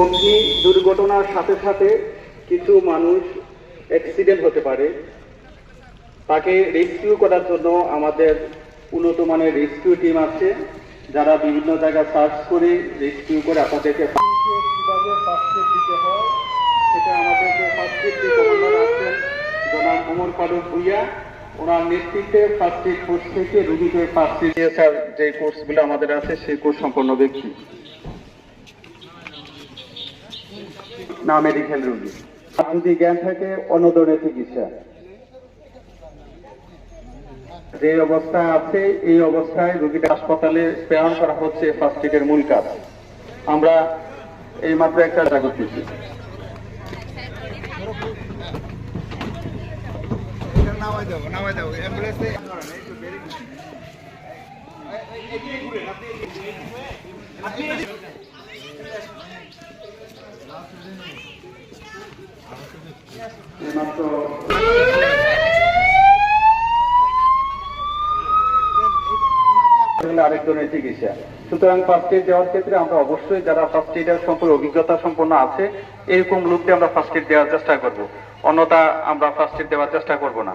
অগ্নি দুর্ঘটনার সাথে সাথে কিছু মানুষ অ্যাক্সিডেন্ট হতে পারে, তাকে রেস্কিউ করার জন্য আমাদের উন্নত মানের রেস্কিউ টিম আছে, যারা বিভিন্ন জায়গায় সার্চ করে রেস্কিউ করে আপনাদেরকে কিভাবে ফার্স্ট এড দিতে হয় সেটা আমাদের যে ফার্স্ট এড যে কমান্ডার আছেন জনাব ওমর ফারুক ভুইয়া, ওনার নেতৃত্বে ফার্স্ট এড কোর্স থেকে রোগীকে ফার্স্ট এড স্যার যে কোর্সগুলো আমাদের আছে সেই কোর্স সম্পন্ন ব্যক্তি না মেডিকেল রোগী। আর যদি জ্ঞান থাকে অন্য ধরনের চিকিৎসা যে অবস্থায় আছে এই অবস্থায় রোগীটা হাসপাতালে প্রেরণ করা হচ্ছে ফার্স্ট এডের মূল কাজ। আমরা এই মাত্র একটা কাজ করতেছি। আরেক ধরনের চিকিৎসা। সুতরাং ফার্স্ট এড দেওয়ার ক্ষেত্রে আমরা অবশ্যই যারা ফার্স্ট এডের সম্পর্কে অভিজ্ঞতা সম্পন্ন আছে এরকম লোককে আমরা ফার্স্ট এড দেওয়ার চেষ্টা করব, অন্যথা আমরা ফার্স্ট এড দেওয়ার চেষ্টা করব না।